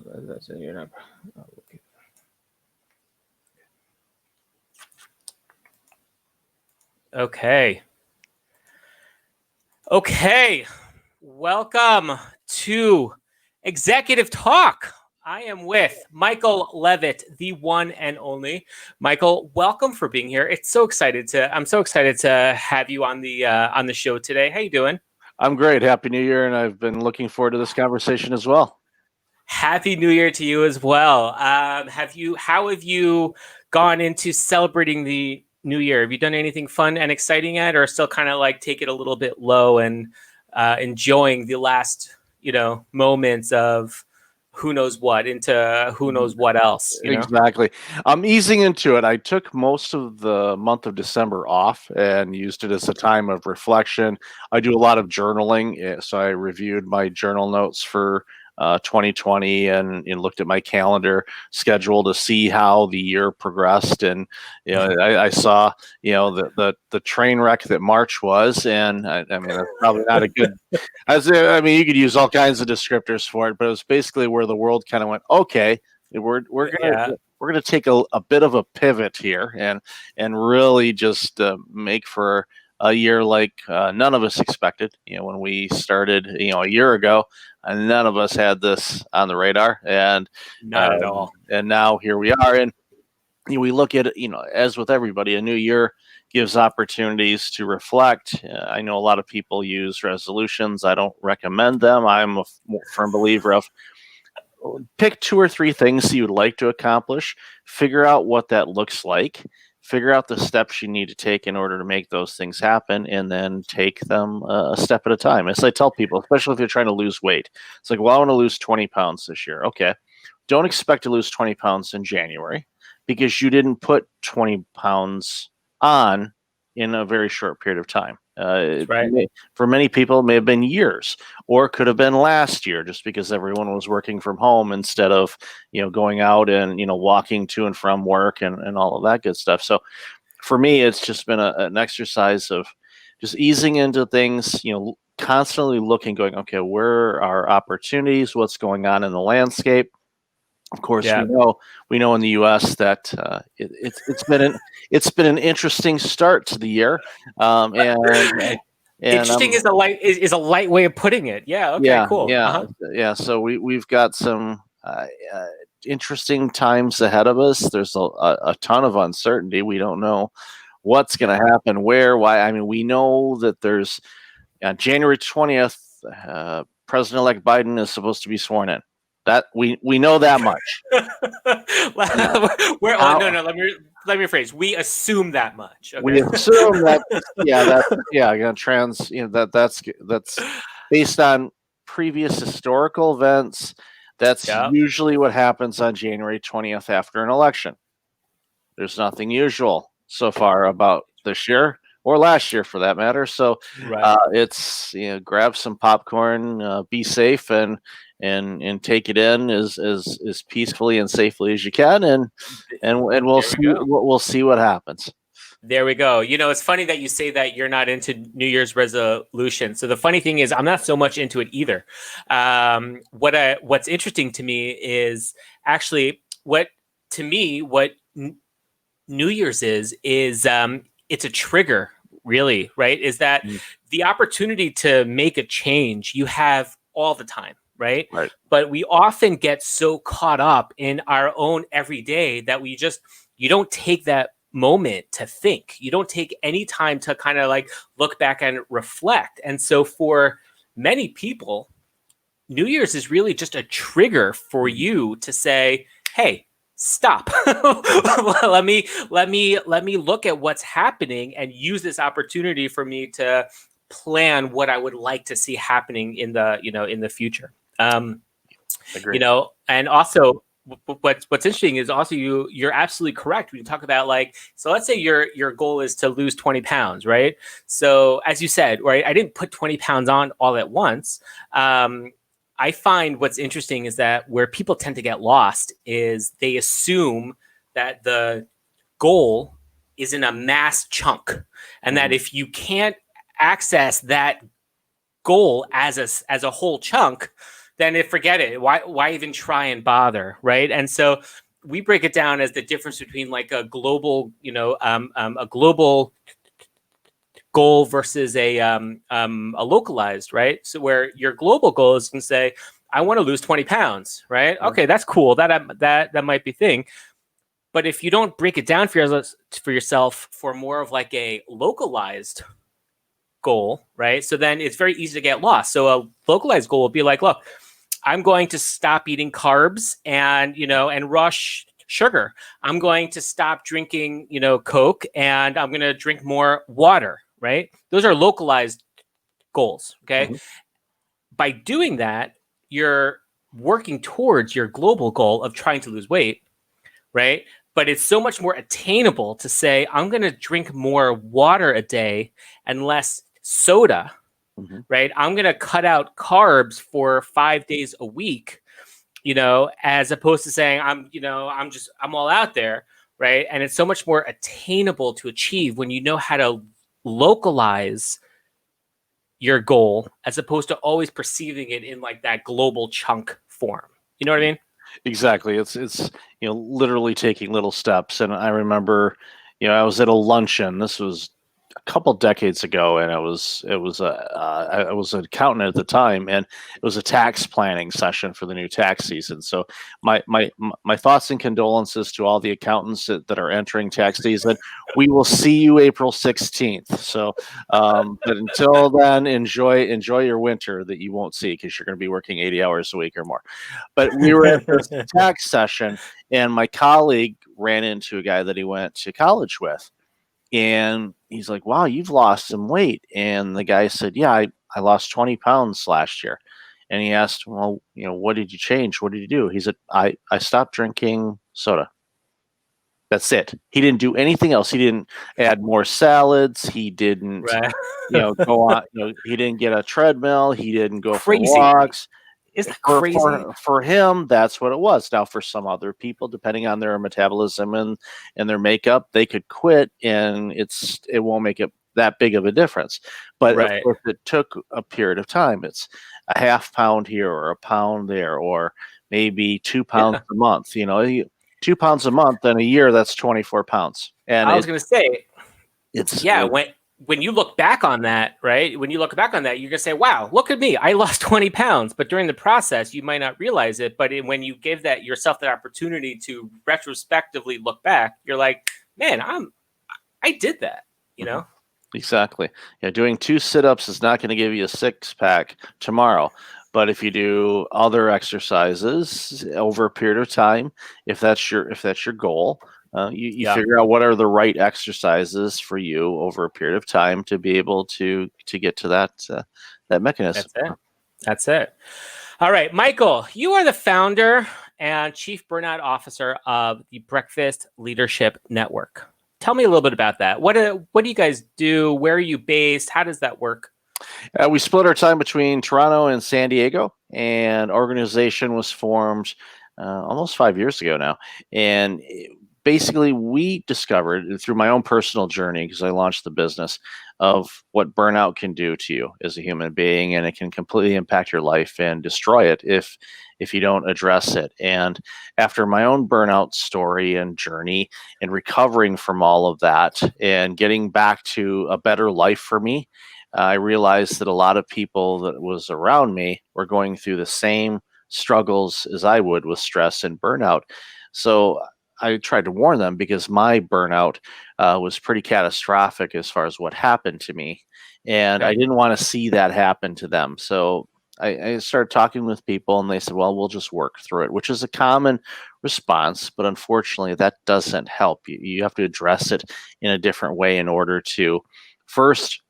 That's it. You're not. Okay. Okay. Welcome to Executive Talk. I am with Michael Levitt, the one and only. Michael, welcome for being here. I'm so excited to have you on the show today. How you doing? I'm great. Happy New Year, and I've been looking forward to this conversation as well. Happy New Year to you as well. How have you gone into celebrating the New Year? Have you done anything fun and exciting yet, or still kind of like take it a little bit low and enjoying the last, moments of who knows what into who knows what else? Exactly. I'm easing into it. I took most of the month of December off and used it as a time of reflection. I do a lot of journaling, so I reviewed my journal notes for 2020 and looked at my calendar schedule to see how the year progressed. And I saw the train wreck that March was, and I mean that's probably not a good. You could use all kinds of descriptors for it, but it was basically where the world kind of went, okay, we're gonna take a bit of a pivot here and really just make for a year like none of us expected. When we started, a year ago, and none of us had this on the radar, and not at all. And now here we are, and we look at it, as with everybody, a new year gives opportunities to reflect. I know a lot of people use resolutions. I don't recommend them. I'm a firm believer of pick 2 or 3 things you would like to accomplish, figure out what that looks like, figure out the steps you need to take in order to make those things happen, and then take them a step at a time. As I tell people, especially if you're trying to lose weight, it's like, well, I want to lose 20 pounds this year. Okay. Don't expect to lose 20 pounds in January because you didn't put 20 pounds on in a very short period of time. Right. For many people, it may have been years, or it could have been last year, just because everyone was working from home instead of going out and walking to and from work and all of that good stuff. So for me, it's just been an exercise of just easing into things, constantly looking, going, okay, where are opportunities? What's going on in the landscape? Of course, we know in the U.S. that it's been an interesting start to the year, and interesting is a light way of putting it. Yeah. Okay. Cool. Yeah. So we've got some interesting times ahead of us. There's a ton of uncertainty. We don't know what's going to happen, where, why. I mean, we know that there's January 20th. President-elect Biden is supposed to be sworn in. That we know that much. Let me rephrase. We assume that much. Okay? We assume that. That's based on previous historical events. That's usually what happens on January 20th after an election. There's nothing usual so far about this year or last year, for that matter. So it's grab some popcorn, be safe, and take it in as peacefully and safely as you can, and we'll see what happps. There we go. It's funny that you say that you're not into New Year's resolution. So the funny thing is, I'm not so much into it either. What's interesting to me is actually what New Year's is it's a trigger, really, right? Is that the opportunity to make a change you have all the time. Right. But we often get so caught up in our own everyday that you don't take that moment to think. You don't take any time to kind of like look back and reflect. And so for many people, New Year's is really just a trigger for you to say, hey, stop. let me look at what's happening and use this opportunity for me to plan what I would like to see happening in the future. Agreed. And also what's interesting is also you're absolutely correct when you talk about so let's say your goal is to lose 20 pounds, right? So as you said, right, I didn't put 20 pounds on all at once. I find what's interesting is that where people tend to get lost is they assume that the goal is in a mass chunk, and that if you can't access that goal as a whole chunk, then forget it. Why even try and bother, right? And so we break it down as the difference between like a global, a global goal versus a localized, right? So where your global goal is can say, I want to lose 20 pounds, right? Okay, that's cool. That might be a thing. But if you don't break it down for yourself for more of like a localized goal, right? So then it's very easy to get lost. So a localized goal will be like, look, I'm going to stop eating carbs and rush sugar. I'm going to stop drinking, Coke, and I'm going to drink more water, right? Those are localized goals, okay? Mm-hmm. By doing that, you're working towards your global goal of trying to lose weight, right? But it's so much more attainable to say, I'm going to drink more water a day and less soda, mm-hmm. right? I'm going to cut out carbs for 5 days a week, as opposed to saying I'm all out there, right? And it's so much more attainable to achieve when you know how to localize your goal as opposed to always perceiving it in like that global chunk form. You know what I mean? Exactly. It's literally taking little steps. And I remember, I was at a luncheon. This was a couple decades ago, and I was an accountant at the time, and it was a tax planning session for the new tax season. So my thoughts and condolences to all the accountants that are entering tax season. We will see you April 16th. So, but until then, enjoy your winter that you won't see because you're going to be working 80 hours a week or more. But we were at this tax session, and my colleague ran into a guy that he went to college with. And he's like, wow, you've lost some weight. And the guy said, yeah, I lost 20 pounds last year. And he asked, well, what did you change? What did you do? He said, I stopped drinking soda. That's it. He didn't do anything else. He didn't add more salads. He didn't, go on. He didn't get a treadmill. He didn't go for walks. Is that crazy? For him, that's what it was. Now, for some other people, depending on their metabolism and their makeup, they could quit, and it won't make it that big of a difference. But of course, it took a period of time. It's a half pound here or a pound there, or maybe 2 pounds a month. 2 pounds a month in a year, that's 24 pounds. And I was going to say, when you look back on that, right? When you look back on that, you're going to say, wow, look at me. I lost 20 pounds. But during the process, you might not realize it. But when you give yourself that opportunity to retrospectively look back, you're like, man, I did that, Exactly. Yeah, doing 2 sit-ups is not going to give you a 6-pack tomorrow. But if you do other exercises over a period of time, if that's your goal, you figure out what are the right exercises for you over a period of time to be able to get to that mechanism. That's it. All right, Michael, you are the founder and chief burnout officer of the Breakfast Leadership Network. Tell me a little bit about that. What do you guys do? Where are you based? How does that work? We split our time between Toronto and San Diego, and organization was formed almost 5 years ago now. And basically, we discovered through my own personal journey, because I launched the business, of what burnout can do to you as a human being, and it can completely impact your life and destroy it if you don't address it. And after my own burnout story and journey and recovering from all of that and getting back to a better life for me, I realized that a lot of people that was around me were going through the same struggles as I would with stress and burnout. So I tried to warn them, because my burnout was pretty catastrophic as far as what happened to me. And I didn't want to see that happen to them. So I started talking with people, and they said, well, we'll just work through it, which is a common response. But unfortunately, that doesn't help. You have to address it in a different way in order to first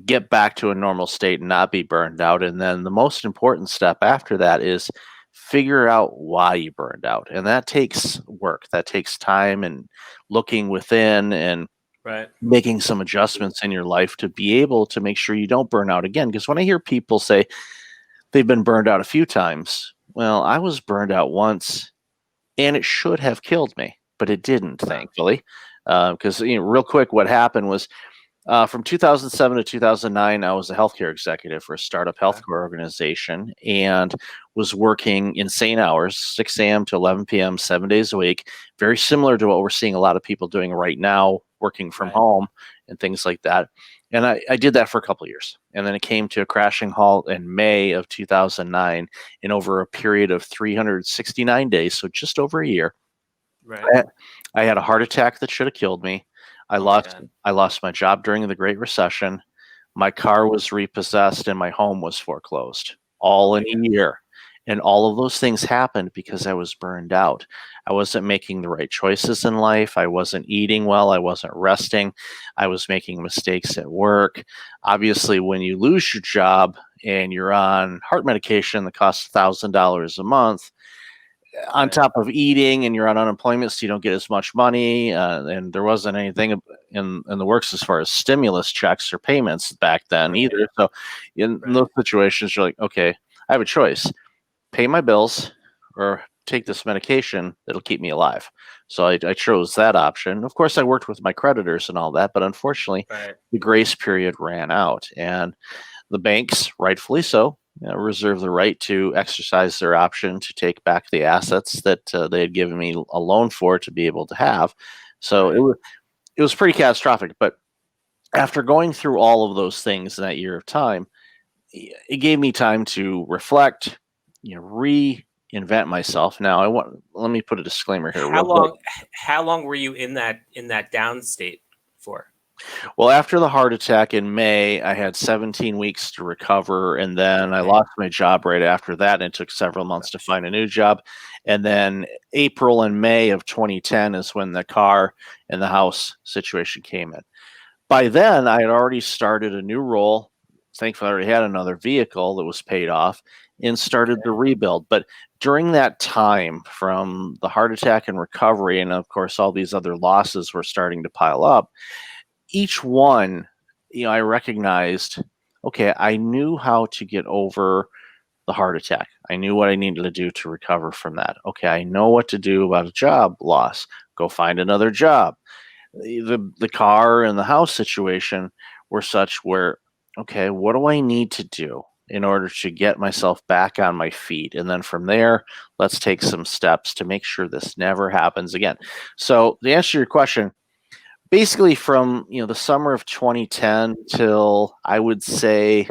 get back to a normal state and not be burned out. And then the most important step after that is figure out why you burned out. And that takes work. That takes time and looking within and making some adjustments in your life to be able to make sure you don't burn out again. Because when I hear people say they've been burned out a few times, well, I was burned out once and it should have killed me, but it didn't, thankfully. Because real quick, what happened was From 2007 to 2009, I was a healthcare executive for a startup Okay. healthcare organization and was working insane hours, 6 a.m. to 11 p.m., 7 days a week, very similar to what we're seeing a lot of people doing right now, working from Right. home and things like that. And I did that for a couple of years. And then it came to a crashing halt in May of 2009. And over a period of 369 days, so just over a year, Right. I, I had a heart attack that should have killed me. I Oh my lost God. I lost my job during the Great Recession. My car was repossessed and my home was foreclosed Oh all in my a God. year. And all of those things happened because I was burned out. I wasn't making the right choices in life. I wasn't eating well. I wasn't resting. I was making mistakes at work. Obviously, when you lose your job and you're on heart medication that costs $1,000 a month, on Right. top of eating, and you're on unemployment, so you don't get as much money. And there wasn't anything in the works as far as stimulus checks or payments back then Right. either. So in those Right. situations, you're like, okay, I have a choice: pay my bills or take this medication that'll keep me alive. So I chose that option. Of course, I worked with my creditors and all that, but unfortunately, Right. the grace period ran out, and the banks, rightfully so, reserve the right to exercise their option to take back the assets that they had given me a loan for to be able to have. So Right. it was pretty catastrophic. But after going through all of those things in that year of time, it gave me time to reflect, reinvent myself. Now, let me put a disclaimer here, How real quick. long how long were you in that down state for? Well, after the heart attack in May, I had 17 weeks to recover, and then I Okay. lost my job right after that, and it took several months to Gosh. find a new job. And then April and May of 2010 is when the car and the house situation came in. By then, I had already started a new role. Thankfully, I already had another vehicle that was paid off and started the Okay. rebuild. But during that time, from the heart attack and recovery, and of course, all these other losses were starting to pile up, each one, I recognized, okay, I knew how to get over the heart attack. I knew what I needed to do to recover from that. Okay, I know what to do about a job loss. Go find another job. The car and the house situation were such where, okay, what do I need to do in order to get myself back on my feet? And then from there, let's take some steps to make sure this never happens again. So the answer to your question, basically from the summer of 2010 till I would say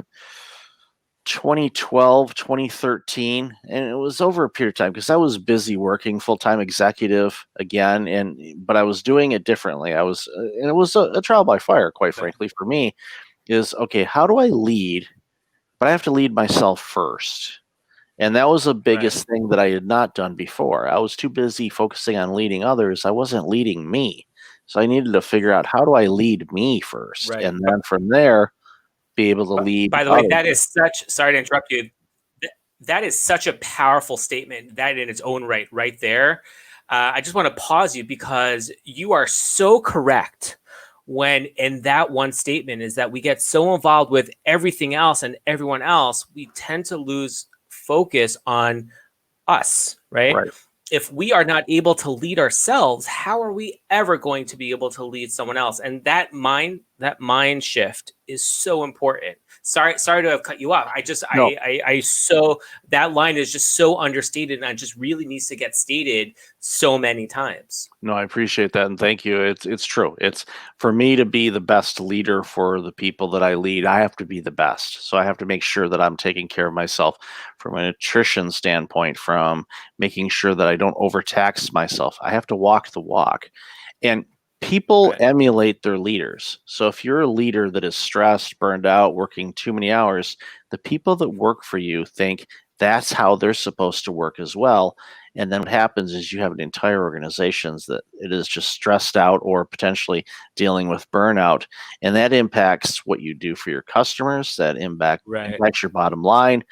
2012, 2013, and it was over a period of time because I was busy working full-time executive again, but I was doing it differently. And it was a trial by fire, quite Okay. frankly, for me. Is okay, how do I lead? But I have to lead myself first. And that was the Right. biggest thing that I had not done before. I was too busy focusing on leading others. I wasn't leading me. So I needed to figure out, how do I lead me first? Right. And then from there, be able to But lead by the way, others. that is such, sorry to interrupt you. That is such a powerful statement, that in its own right there. I just want to pause you because you are so correct when in that one statement is that we get so involved with everything else and everyone else, we tend to lose focus on us, right? Right. If we are not able to lead ourselves, how are we ever going to be able to lead someone else? And that mind shift is so important. Sorry to have cut you off. No, I so that line is just so understated and it just really needs to get stated so many times. no, I appreciate that, and thank you. It's true. It's for me to be the best leader for the people that I lead, I have to be the best. So I have to make sure that I'm taking care of myself from a nutrition standpoint, from making sure that I don't overtax myself. I have to walk the walk. And people Right. emulate their leaders. So if you're a leader that is stressed, burned out, working too many hours, the people that work for you think that's how they're supposed to work as well. And then what happens is you have an entire organizations that it is just stressed out or potentially dealing with burnout. And that impacts what you do for your customers, that Right. impacts your bottom line.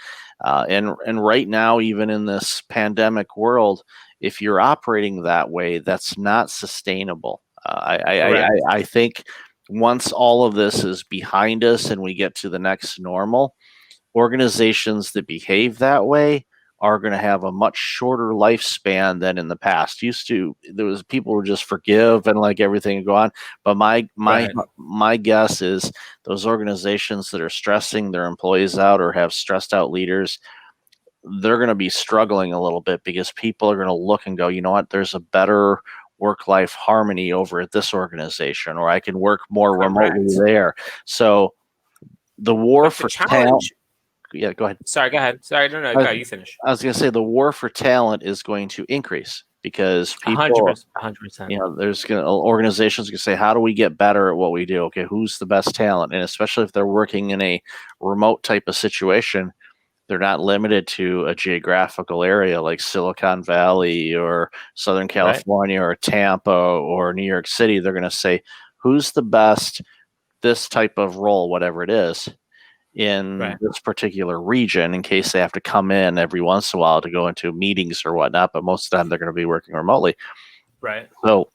And right now, even in this pandemic world, if you're operating that way, that's not sustainable. Correct. I think once all of this is behind us and we get to the next normal, organizations that behave that way are going to have a much shorter lifespan than in the past. There was people who just forgive and like everything go on. But my guess is those organizations that are stressing their employees out or have stressed out leaders, they're going to be struggling a little bit because people are going to look and go, you know what, there's a better work-life harmony over at this organization, or I can work more remotely there. So the war for talent. Yeah, go ahead. Sorry, go ahead. Sorry, no, go ahead. You finish. I was going to say the war for talent is going to increase because people, 100%. You know, there's organizations can say, how do we get better at what we do? Okay, who's the best talent? And especially if they're working in a remote type of situation, they're not limited to a geographical area like Silicon Valley or Southern California or Tampa or New York City. They're going to say, who's the best this type of role, whatever it is, in this particular region, in case they have to come in every once in a while to go into meetings or whatnot. But most of the time they're going to be working remotely. Right. So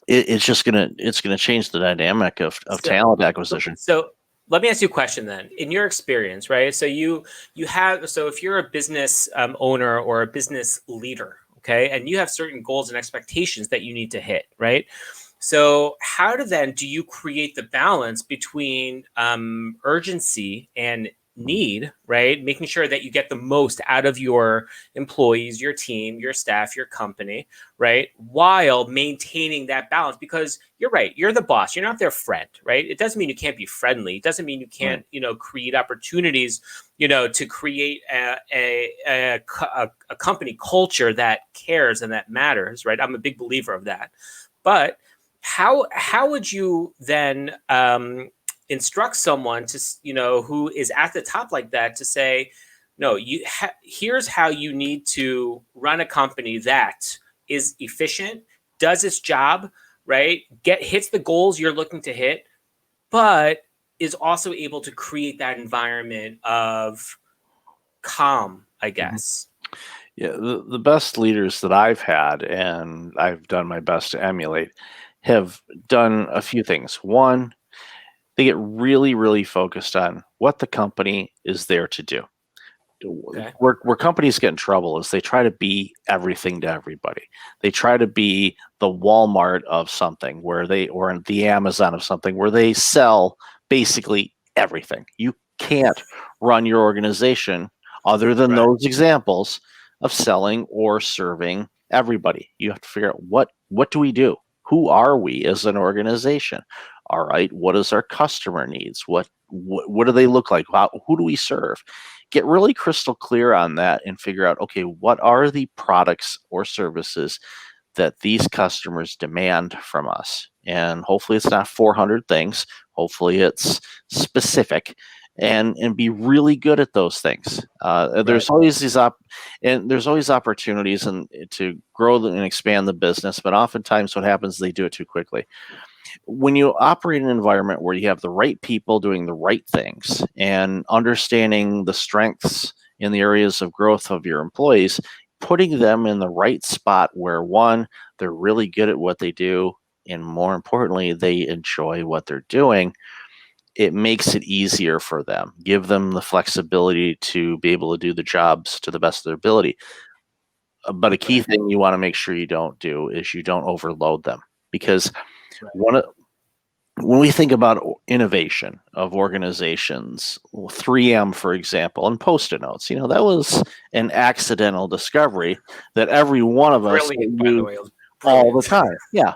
it's going to change the dynamic of talent acquisition. So let me ask you a question then. In your experience, right? So if you're a business owner or a business leader, okay, and you have certain goals and expectations that you need to hit, right? So how do you create the balance between urgency and need, right? Making sure that you get the most out of your employees, your team, your staff, your company, right? While maintaining that balance, because you're right, you're the boss, you're not their friend, right? It doesn't mean you can't be friendly. It doesn't mean you can't, create opportunities, to create a company culture that cares and that matters, right? I'm a big believer of that. But how would you then instruct someone to, who is at the top like that, to say, no, here's how you need to run a company that is efficient, does its job, right? Hits the goals you're looking to hit, but is also able to create that environment of calm, I guess. Yeah, the best leaders that I've had, and I've done my best to emulate, have done a few things. One, they get really, really focused on what the company is there to do. Okay. Where companies get in trouble is they try to be everything to everybody. They try to be the Walmart of something or the Amazon of something where they sell basically everything. You can't run your organization other than those examples of selling or serving everybody. You have to figure out what do we do? Who are we as an organization? All right, what is our customer needs? What do they look like? Who do we serve? Get really crystal clear on that and figure out, okay, what are the products or services that these customers demand from us? And hopefully it's not 400 things. Hopefully it's specific, and be really good at those things. There's always there's always opportunities to grow and expand the business, but oftentimes what happens is they do it too quickly. When you operate in an environment where you have the right people doing the right things and understanding the strengths in the areas of growth of your employees, putting them in the right spot where, one, they're really good at what they do, and more importantly, they enjoy what they're doing, it makes it easier for them. Give them the flexibility to be able to do the jobs to the best of their ability. But a key thing you want to make sure you don't do is you don't overload them, because when we think about innovation of organizations, 3M, for example, and Post-it notes, that was an accidental discovery that every one of us use all the time. Yeah.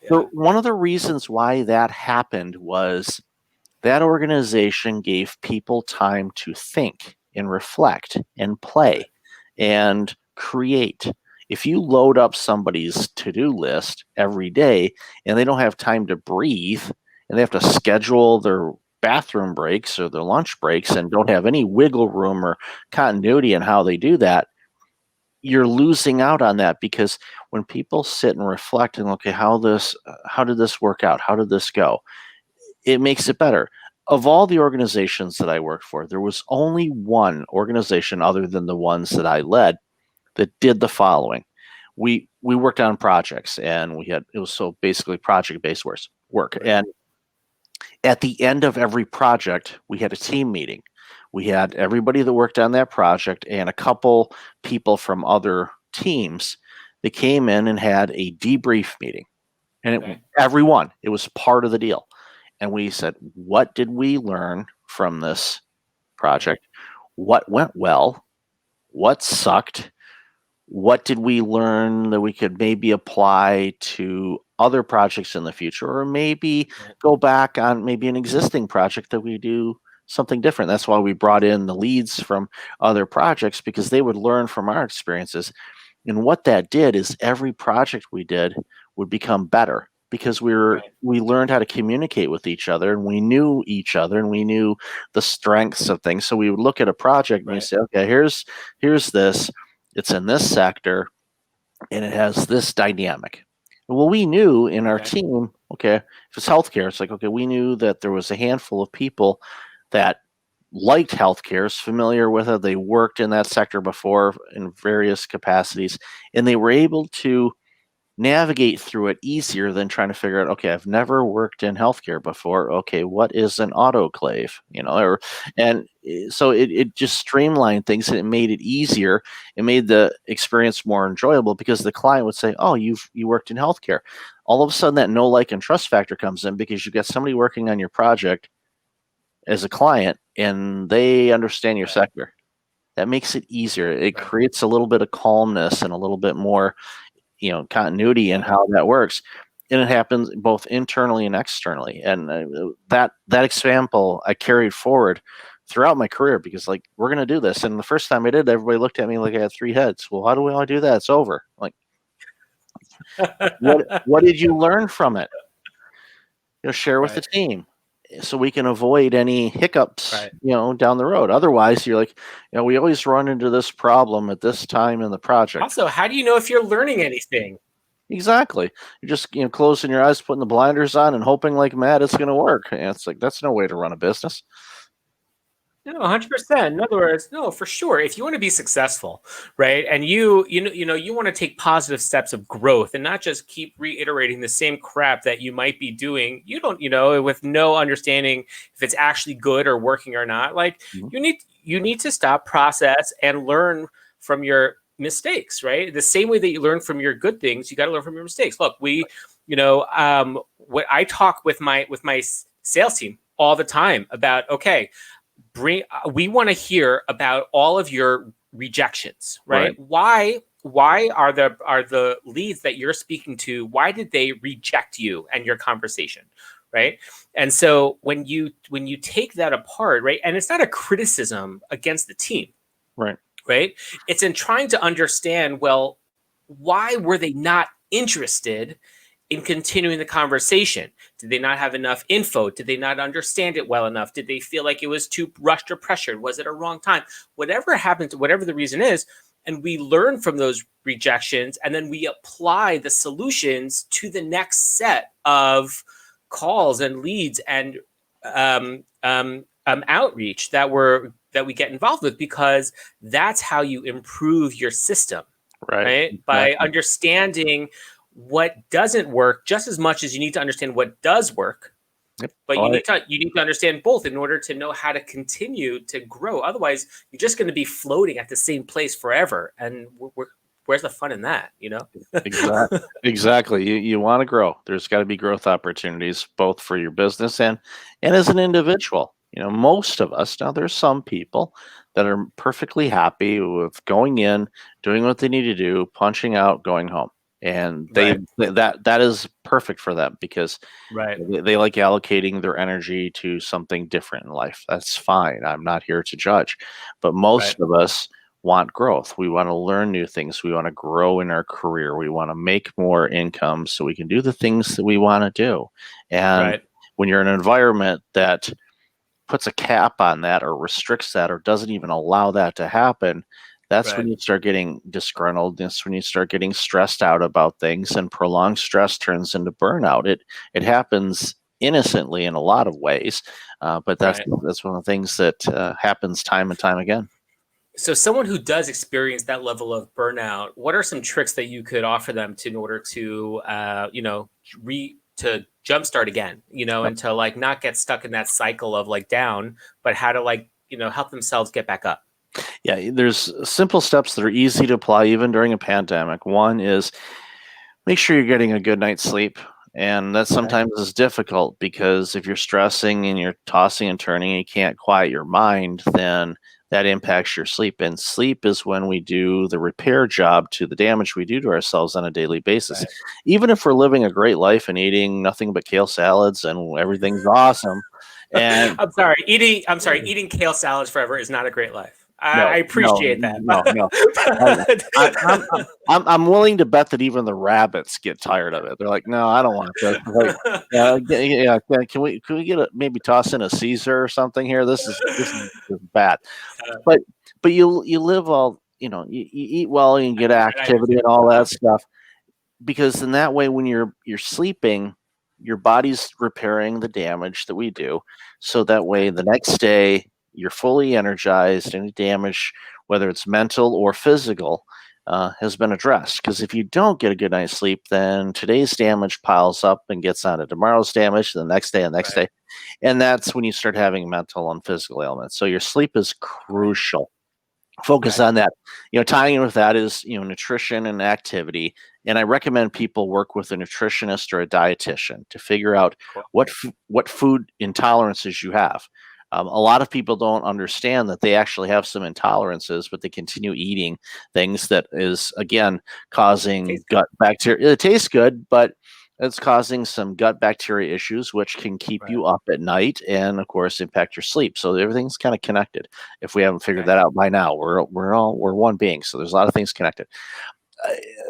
So one of the reasons why that happened was that organization gave people time to think and reflect and play and create. If you load up somebody's to-do list every day and they don't have time to breathe and they have to schedule their bathroom breaks or their lunch breaks and don't have any wiggle room or continuity in how they do that, you're losing out on that. Because when people sit and reflect and look at how did this work out? How did this go? It makes it better. Of all the organizations that I worked for, there was only one organization other than the ones that I led that did the following. We worked on projects, and it was so basically project-based work. And at the end of every project, we had a team meeting We had everybody that worked on that project and a couple people from other teams that came in and had a debrief meeting. And everyone, it was part of the deal. And we said, what did we learn from this project? What went well? What sucked? What did we learn that we could maybe apply to other projects in the future, or maybe go back on maybe an existing project that we do something different? That's why we brought in the leads from other projects, because they would learn from our experiences. And what that did is every project we did would become better, because we learned how to communicate with each other, and we knew each other, and we knew the strengths of things. So we would look at a project and we say, okay, here's this. It's in this sector, and it has this dynamic. Well, we knew in our team, okay, if it's healthcare, it's like, okay, we knew that there was a handful of people that liked healthcare, is familiar with it. They worked in that sector before in various capacities, and they were able to navigate through it easier than trying to figure out, okay, I've never worked in healthcare before. Okay, what is an autoclave? And so it just streamlined things, and it made it easier. It made the experience more enjoyable, because the client would say, oh, you worked in healthcare. All of a sudden that know, like, and trust factor comes in, because you've got somebody working on your project as a client and they understand your sector. That makes it easier. It creates a little bit of calmness and a little bit more continuity in how that works, and it happens both internally and externally. And that example I carried forward throughout my career, because like, we're going to do this, and the first time I did, everybody looked at me like I had three heads. Well, how do we all do that? It's over. Like, what did you learn from it? Share with the team, so we can avoid any hiccups down the road. Otherwise, you're like, we always run into this problem at this time in the project. Also, how do you know if you're learning anything? Exactly. You're just closing your eyes, putting the blinders on, and hoping like mad it's going to work. And it's like, that's no way to run a business. No, 100%. In other words, no, for sure. If you want to be successful, right, and you want to take positive steps of growth and not just keep reiterating the same crap that you might be doing, with no understanding if it's actually good or working or not. Like, you need to stop, process, and learn from your mistakes, right? The same way that you learn from your good things, you got to learn from your mistakes. Look, what I talk with my sales team all the time about, okay, we want to hear about all of your rejections, right? Why are the leads that you're speaking to, why did they reject you and your conversation, right? And so when you take that apart, right, and it's not a criticism against the team, right, it's in trying to understand, well, why were they not interested in continuing the conversation? Did they not have enough info? Did they not understand it well enough? Did they feel like it was too rushed or pressured? Was it a wrong time? Whatever happened, whatever the reason is, and we learn from those rejections, and then we apply the solutions to the next set of calls and leads and outreach that we get involved with, because that's how you improve your system, right? By understanding what doesn't work just as much as you need to understand what does work. But you need to understand both in order to know how to continue to grow. Otherwise, you're just going to be floating at the same place forever. And where's the fun in that? Exactly. You want to grow. There's got to be growth opportunities, both for your business and as an individual. Most of us, now there's some people that are perfectly happy with going in, doing what they need to do, punching out, going home. And that is perfect for them, because they like allocating their energy to something different in life. That's fine. I'm not here to judge. But most of us want growth. We want to learn new things. We want to grow in our career. We want to make more income so we can do the things that we want to do. And when you're in an environment that puts a cap on that or restricts that or doesn't even allow that to happen, that's when you start getting disgruntled. That's when you start getting stressed out about things, and prolonged stress turns into burnout. It happens innocently in a lot of ways, but that's one of the things that happens time and time again. So someone who does experience that level of burnout, what are some tricks that you could offer them in order to to jumpstart again, and to like not get stuck in that cycle of like down, but how to like help themselves get back up? Yeah, there's simple steps that are easy to apply even during a pandemic. One is make sure you're getting a good night's sleep. And that sometimes is difficult because if you're stressing and you're tossing and turning and you can't quiet your mind, then that impacts your sleep. And sleep is when we do the repair job to the damage we do to ourselves on a daily basis. Right. Even if we're living a great life and eating nothing but kale salads and everything's awesome. And eating kale salads forever is not a great life. I appreciate that. No. I'm willing to bet that even the rabbits get tired of it. They're like, no, I don't want this. Like, can we maybe toss in a Caesar or something here? This is bad. But you live all, you eat well and you get activity and all that stuff, because in that way, when you're sleeping, your body's repairing the damage that we do. So that way the next day you're fully energized. Any damage, whether it's mental or physical, has been addressed. Because if you don't get a good night's sleep, then today's damage piles up and gets onto tomorrow's damage, the next day and next day. And that's when you start having mental and physical ailments. So your sleep is crucial. Focus on that. Tying in with that is, nutrition and activity. And I recommend people work with a nutritionist or a dietitian to figure out what food intolerances you have. A lot of people don't understand that they actually have some intolerances, but they continue eating things that is, again, causing gut bacteria. It tastes good, but it's causing some gut bacteria issues, which can keep you up at night and, of course, impact your sleep. So everything's kind of connected. If we haven't figured that out by now, we're one being. So there's a lot of things connected.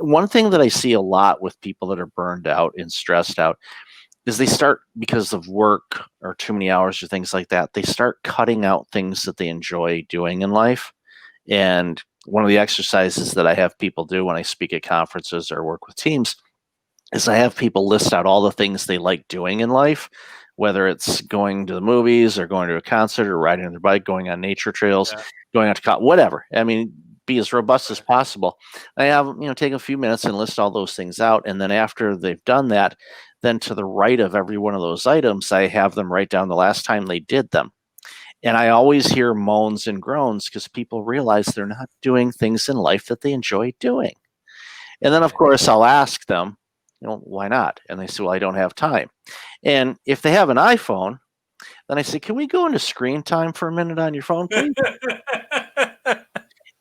One thing that I see a lot with people that are burned out and stressed out is they start, because of work or too many hours or things like that, they start cutting out things that they enjoy doing in life. And one of the exercises that I have people do when I speak at conferences or work with teams is I have people list out all the things they like doing in life, whether it's going to the movies or going to a concert or riding on their bike, going on nature trails, going out to whatever. I mean, be as robust as possible. I have, take a few minutes and list all those things out. And then after they've done that, then to the right of every one of those items, I have them write down the last time they did them. And I always hear moans and groans because people realize they're not doing things in life that they enjoy doing. And then, of course, I'll ask them, why not? And they say, well, I don't have time. And if they have an iPhone, then I say, can we go into screen time for a minute on your phone, please?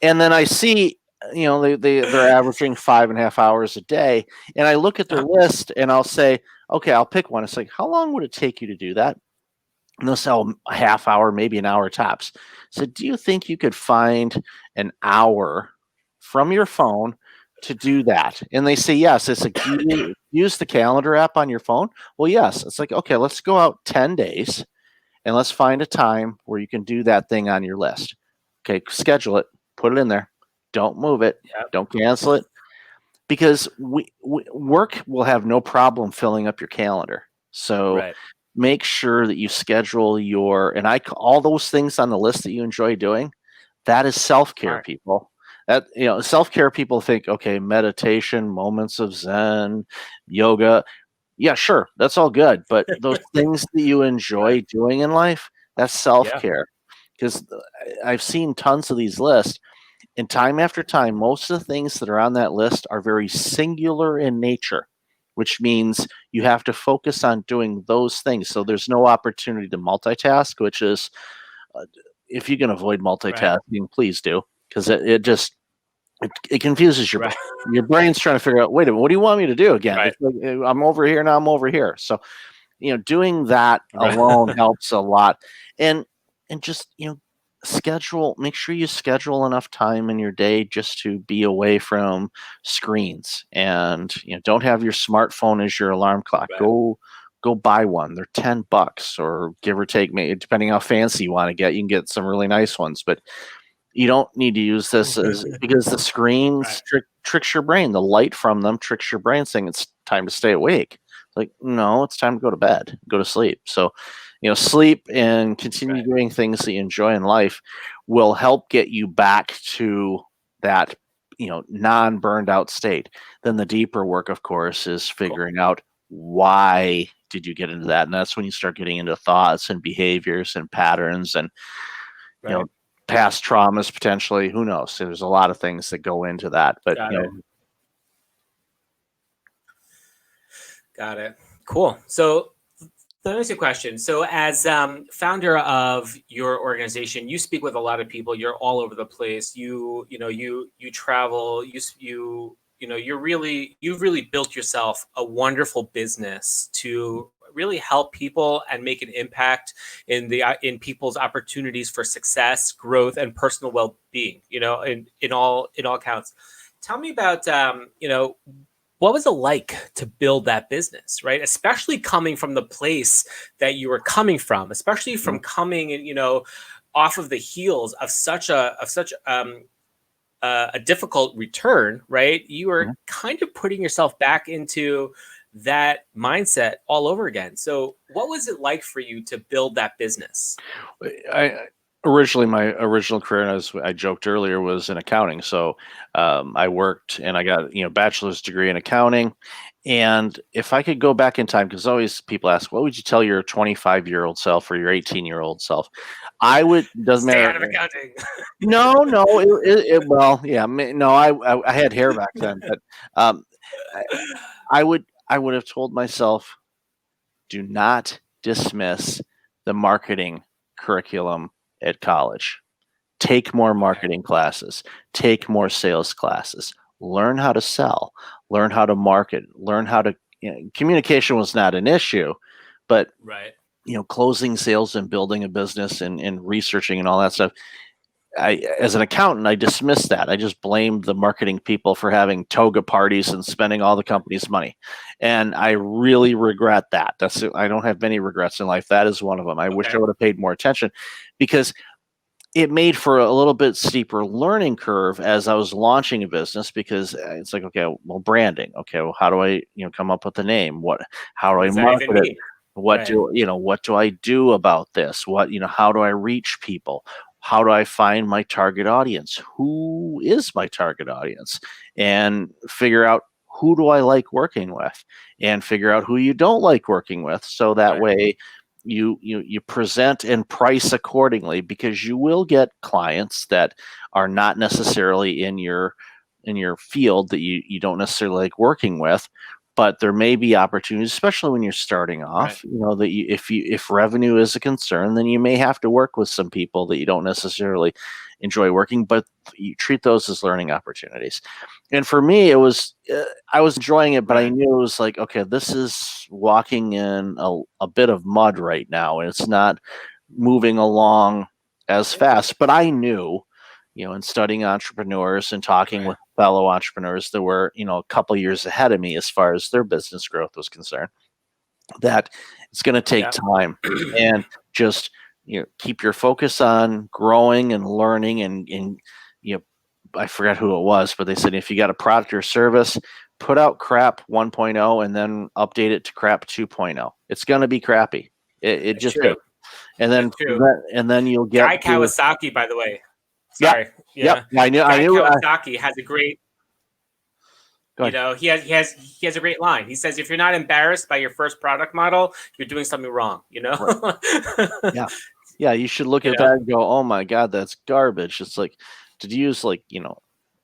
And then I see, they're averaging 5.5 hours a day. And I look at their list and I'll say, okay, I'll pick one. It's like, how long would it take you to do that? And they'll say, a half hour, maybe an hour tops. So do you think you could find an hour from your phone to do that? And they say, yes. It's like, do you use the calendar app on your phone? Well, yes. It's like, okay, let's go out 10 days and let's find a time where you can do that thing on your list. Okay, schedule it, put it in there. Don't move it. Don't cancel it. Because work will have no problem filling up your calendar. So make sure that you schedule all those things on the list that you enjoy doing. That is self-care, people. That, self-care people think, okay, meditation, moments of Zen, yoga. Yeah, sure. That's all good. But those things that you enjoy doing in life, that's self-care. Because I've seen tons of these lists. And time after time, most of the things that are on that list are very singular in nature, which means you have to focus on doing those things. So there's no opportunity to multitask, which is, if you can avoid multitasking, please do, because it confuses your brain. Your brain's trying to figure out, wait a minute, what do you want me to do again? It's like, I'm over here, now I'm over here. So, doing that alone helps a lot. And just, make sure you schedule enough time in your day just to be away from screens, and don't have your smartphone as your alarm clock. Go buy one. They're $10 or give or take, maybe depending how fancy you want to get. You can get some really nice ones, but you don't need to use this because the screens tricks your brain. The light from them tricks your brain, saying it's time to stay awake. Like, no, it's time to go to bed, go to sleep. So sleep and continue doing things that you enjoy in life will help get you back to that, non-burned out state. Then the deeper work, of course, is figuring out why did you get into that. And that's when you start getting into thoughts and behaviors and patterns. And Right. past traumas potentially. Who knows? There's a lot of things that go into that, but Got it. Got it. Cool. So let me ask you a question. So, as founder of your organization, you speak with a lot of people. You're all over the place. You travel. You've really built yourself a wonderful business to really help people and make an impact in people's opportunities for success, growth, and personal well-being. In all counts. Tell me about what was it like to build that business, right? Especially coming from the place that you were coming from, especially from coming, off of the heels of such a difficult return, right? You were kind of putting yourself back into that mindset all over again. So what was it like for you to build that business? My original career, as I joked earlier, was in accounting. So I worked and I got bachelor's degree in accounting. And if I could go back in time, because always people ask, what would you tell your 25-year-old self or your 18-year-old self? I would, doesn't Stay matter. out of accounting. No, well, yeah, no, I had hair back then, but I, I would have told myself, do not dismiss the marketing curriculum at college. Take more marketing classes, take more sales classes, learn how to sell, learn how to market, learn how to, communication was not an issue, but Right. Closing sales and building a business and researching and all that stuff. As an accountant, I dismissed that. I just blamed the marketing people for having toga parties and spending all the company's money. And I really regret that. I don't have many regrets in life. That is one of them. I wish I would have paid more attention, because it made for a little bit steeper learning curve as I was launching a business, because it's like, okay, well, branding. Okay, well, how do I, come up with a name? How do What I does that market even it? mean? What Right. do I do about this? How do I reach people? How do I find my target audience? Who is my target audience? And figure out, who do I like working with, and figure out who you don't like working with. So that way you present and price accordingly, because you will get clients that are not necessarily in your field, that you don't necessarily like working with. But there may be opportunities, especially when you're starting off, that if revenue is a concern, then you may have to work with some people that you don't necessarily enjoy working, but you treat those as learning opportunities. And for me, it was, I was enjoying it, but I knew it was like, okay, this is walking in a bit of mud right now, and it's not moving along as fast. But I knew, in studying entrepreneurs and talking with fellow entrepreneurs that were, a couple years ahead of me as far as their business growth was concerned, that it's going to take time, and just, keep your focus on growing and learning, and I forgot who it was, but they said, if you got a product or service, put out crap 1.0 and then update it to crap 2.0. It's going to be crappy. It just is. And then you'll get Guy Kawasaki, by the way. Sorry. Yeah. I knew. Kawasaki has a great. He has a great line. He says, if you're not embarrassed by your first product model, you're doing something wrong. Right. Yeah. You should look at that and go, oh my God, that's garbage. It's like, did you use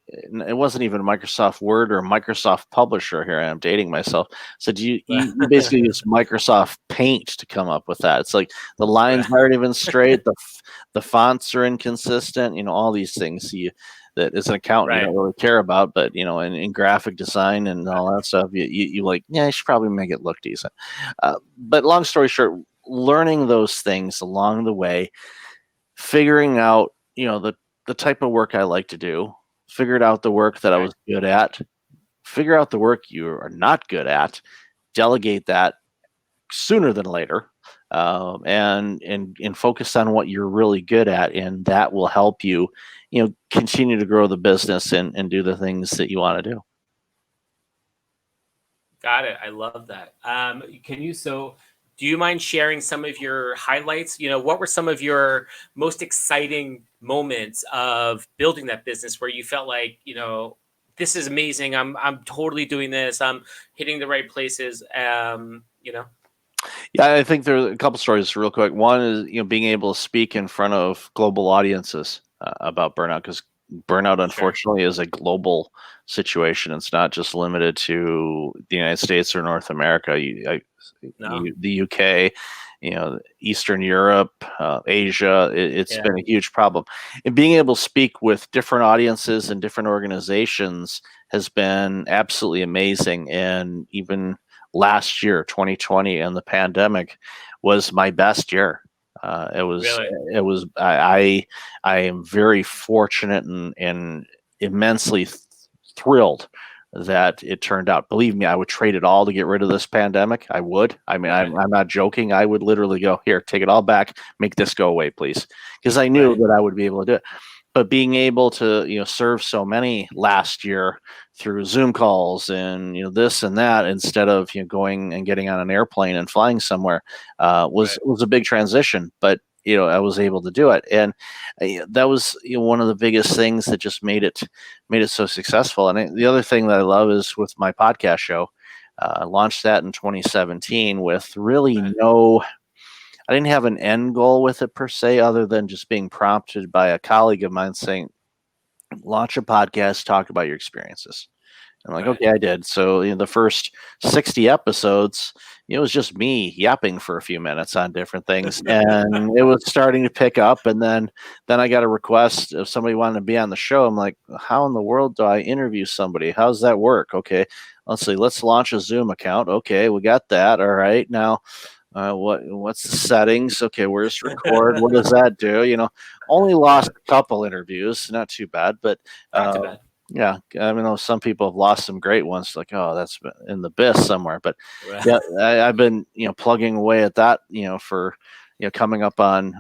it wasn't even Microsoft Word or Microsoft Publisher here. I'm dating myself. So you basically use Microsoft Paint to come up with that. It's like the lines aren't even straight. The fonts are inconsistent. All these things that as an accountant you don't really care about, but in graphic design and all that stuff, you like, you should probably make it look decent. But long story short, learning those things along the way, figuring out the type of work I like to do, figured out the work that I was good at, figure out the work you are not good at, delegate that sooner than later, and focus on what you're really good at, and that will help you, continue to grow the business and do the things that you want to do. Got it. I love that. Do you mind sharing some of your highlights? What were some of your most exciting moments of building that business where you felt like, this is amazing. I'm totally doing this. I'm hitting the right places. Yeah, I think there are a couple stories real quick. One is, being able to speak in front of global audiences about burnout, because burnout, unfortunately, is a global situation. It's not just limited to the United States or North America. The UK, Eastern Europe, Asia. It's been a huge problem. And being able to speak with different audiences and different organizations has been absolutely amazing. And even last year, 2020, and the pandemic was my best year. It was. Really? It was. I am very fortunate and immensely thrilled that it turned out. Believe me, I would trade it all to get rid of this pandemic. I would. I mean, I'm not joking. I would literally go, here, take it all back, make this go away, please, because I knew that I would be able to do it. But being able to serve so many last year through Zoom calls and this and that, instead of going and getting on an airplane and flying somewhere, was a big transition. But I was able to do it, and that was one of the biggest things that just made it so successful. And the other thing that I love is with my podcast show. I launched that in 2017 with really I didn't have an end goal with it per se, other than just being prompted by a colleague of mine saying, launch a podcast, talk about your experiences. I'm like, okay, I did. So the first 60 episodes, it was just me yapping for a few minutes on different things, and it was starting to pick up. And then I got a request if somebody wanted to be on the show. I'm like, how in the world do I interview somebody? How's that work? Okay, let's see. Let's launch a Zoom account. Okay, we got that. All right, now. What's the settings? Okay, where's record? What does that do? Only lost a couple interviews, not too bad, but not too bad. Yeah, I mean, some people have lost some great ones. Like, oh, that's in the abyss somewhere. But yeah, I've been plugging away at that for coming up on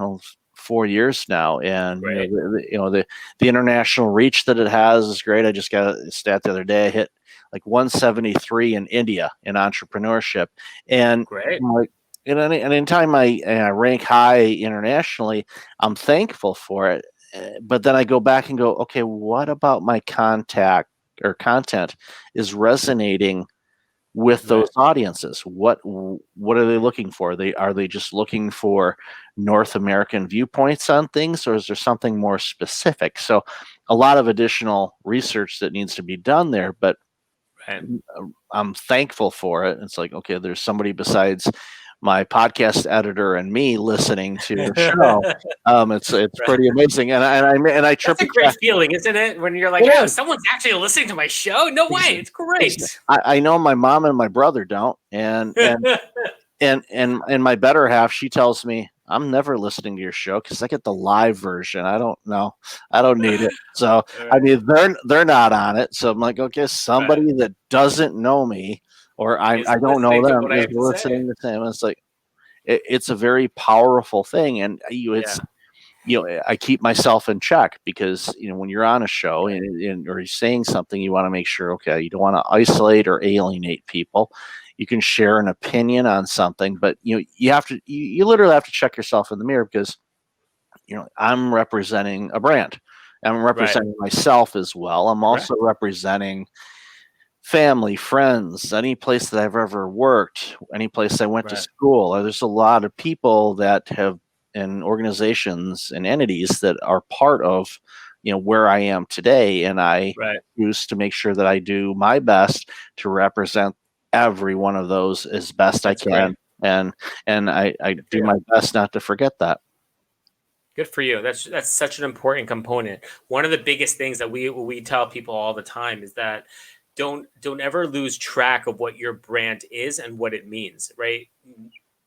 4 years now, and the international reach that it has is great. I just got a stat the other day. I hit like 173 in India in entrepreneurship, and like. And anytime I rank high internationally, I'm thankful for it. But then I go back and go, okay, what about my content is resonating with those audiences? What are they looking for? Are they just looking for North American viewpoints on things, or is there something more specific? So a lot of additional research that needs to be done there, but I'm thankful for it. It's like, okay, there's somebody besides my podcast editor and me listening to the show. It's pretty amazing, and I that's a great feeling, isn't it? When you're like, oh, someone's actually listening to my show. No way, it's great. I know my mom and my brother don't, and my better half, she tells me, I'm never listening to your show because I get the live version. I don't know. I don't need it. So I mean, they're not on it. So I'm like, okay, somebody that doesn't know me, or I don't know them, is listening to them. It's like it's a very powerful thing, and I keep myself in check, because when you're on a show or you're saying something, you want to make sure, okay, you don't want to isolate or alienate people. You can share an opinion on something, but you literally have to check yourself in the mirror, because I'm representing a brand. I'm representing myself as well. I'm also representing family, friends, any place that I've ever worked, any place I went to school. There's a lot of people that have, and organizations and entities that are part of where I am today, and I choose to make sure that I do my best to represent every one of those as best I can, and I do my best not to forget that. Good for you. That's such an important component. One of the biggest things that we tell people all the time is that don't ever lose track of what your brand is and what it means, right?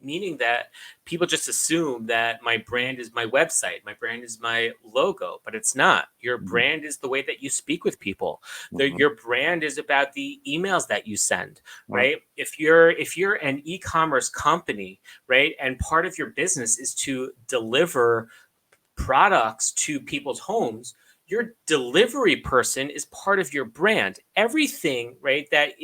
Meaning that people just assume that my brand is my website, my brand is my logo, but it's not. Your brand is the way that you speak with people. Your brand is about the emails that you send, right? If you're an e-commerce company, right, and part of your business is to deliver products to people's homes, your delivery person is part of your brand. Everything, right, that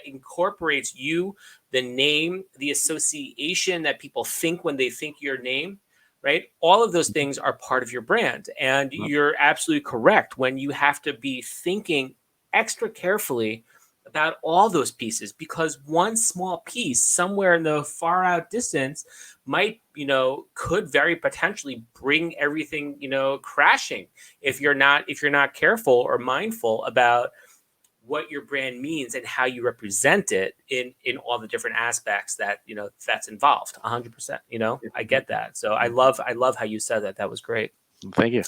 incorporates you, the name, the association that people think when they think your name, right? All of those things are part of your brand. And you're absolutely correct when you have to be thinking extra carefully about all those pieces, because one small piece somewhere in the far out distance might, could very potentially bring everything, crashing if you're not careful or mindful about what your brand means and how you represent it in all the different aspects that that's involved. 100%. I get that. So I love how you said that. That was great. Thank you.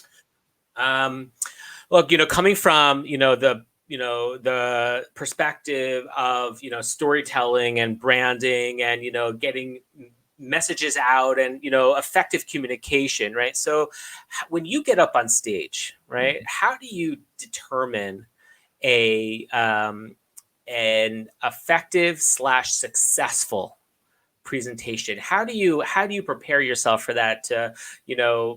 Look, coming from the perspective of storytelling and branding and getting messages out and effective communication, right? So when you get up on stage, right, how do you determine an effective / successful presentation? How do you prepare yourself for that to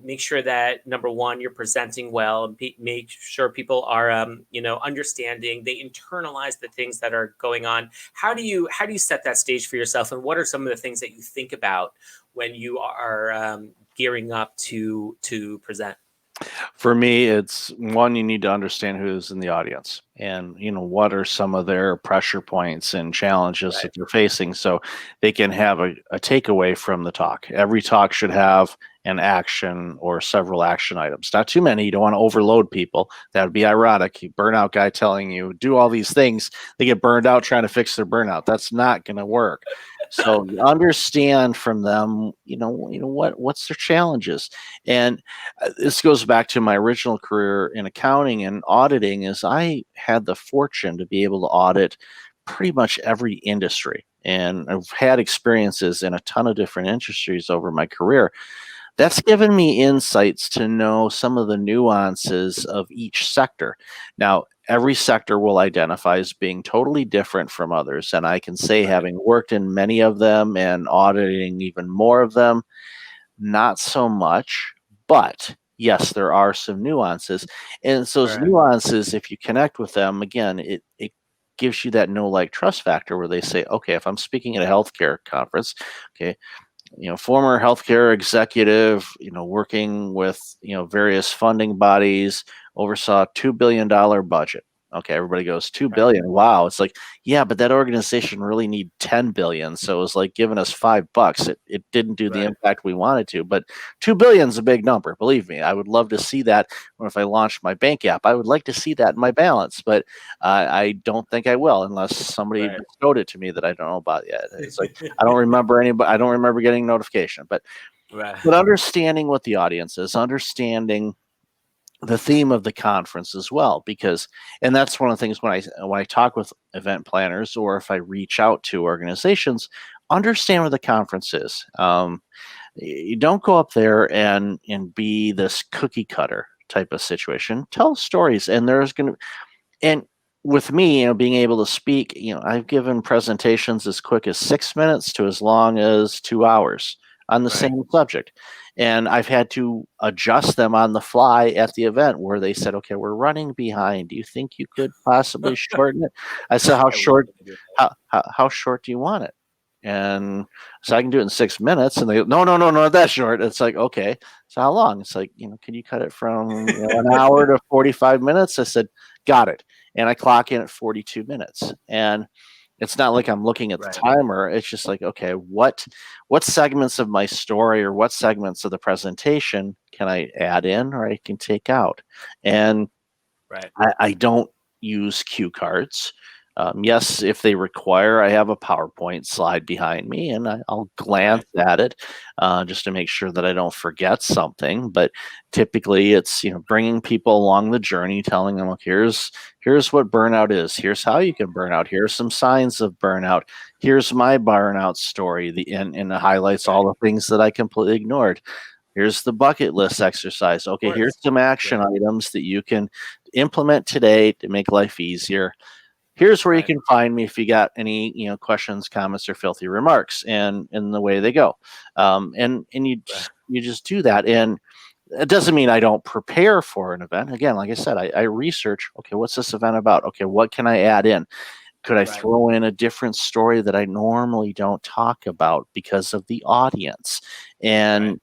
make sure that, number one, you're presenting well, make sure people are understanding, they internalize the things that are going on? How do you set that stage for yourself, and what are some of the things that you think about when you are gearing up to present? For me, it's one, you need to understand who's in the audience and, what are some of their pressure points and challenges that they're facing, so they can have a takeaway from the talk. Every talk should have an action or several action items. Not too many. You don't want to overload people. That would be ironic. Burnout guy telling you do all these things, they get burned out trying to fix their burnout. That's not going to work. So understand from them, what's their challenges. And this goes back to my original career in accounting and auditing. Is I had the fortune to be able to audit pretty much every industry. And I've had experiences in a ton of different industries over my career. That's given me insights to know some of the nuances of each sector. Now, every sector will identify as being totally different from others. And I can say, having worked in many of them and auditing even more of them, not so much, but yes, there are some nuances. And so those nuances, if you connect with them, again, it gives you that know, like, trust factor where they say, okay, if I'm speaking at a healthcare conference, okay, former healthcare executive, working with, various funding bodies, oversaw $2 billion budget. Okay, everybody goes, 2 billion. Wow. It's like, yeah, but that organization really need 10 billion. So it was like giving us $5. It didn't do the impact we wanted to, but 2 billion is a big number. Believe me, I would love to see that. Or if I launched my bank app, I would like to see that in my balance, but I don't think I will unless somebody bestowed it to me that I don't know about yet. It's like, I don't remember getting notification, but understanding what the audience is, understanding the theme of the conference as well, and that's one of the things when I talk with event planners, or if I reach out to organizations, understand what the conference is. You don't go up there and be this cookie cutter type of situation. Tell stories, and and with me, being able to speak, I've given presentations as quick as 6 minutes to as long as 2 hours on the same subject. And I've had to adjust them on the fly at the event where they said, okay, we're running behind. Do you think you could possibly shorten it? I said, how short do you want it? And so I can do it in 6 minutes. And they go, no, not that short. It's like, okay, so how long? It's like, can you cut it from an hour to 45 minutes? I said, got it. And I clock in at 42 minutes. And it's not like I'm looking at the timer. It's just like, okay, what segments of my story or what segments of the presentation can I add in or I can take out? And I don't use cue cards. Yes, if they require, I have a PowerPoint slide behind me, and I'll glance at it just to make sure that I don't forget something. But typically, it's bringing people along the journey, telling them, "Look, here's what burnout is. Here's how you can burn out. Here's some signs of burnout. Here's my burnout story." And it highlights all the things that I completely ignored. Here's the bucket list exercise. Okay, here's some action items that you can implement today to make life easier. Here's where you can find me if you got any questions, comments, or filthy remarks, and the way they go. And you just do that. And it doesn't mean I don't prepare for an event. Again, like I said, I research, okay, what's this event about? Okay, what can I add in? Could I throw in a different story that I normally don't talk about because of the audience? And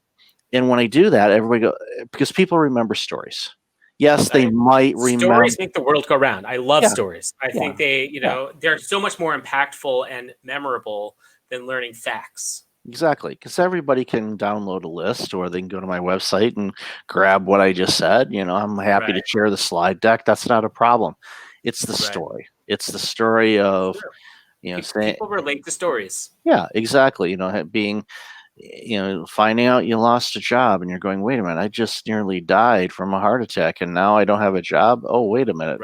when I do that, everybody because people remember stories. Yes, they might remember. Stories make the world go round. I love stories. I think they, they're so much more impactful and memorable than learning facts. Exactly, because everybody can download a list, or they can go to my website and grab what I just said. I'm happy to share the slide deck. That's not a problem. It's the story. It's the story of, people relate to stories. Yeah, exactly. Being, finding out you lost a job and you're going, wait a minute, I just nearly died from a heart attack and now I don't have a job. Oh, wait a minute.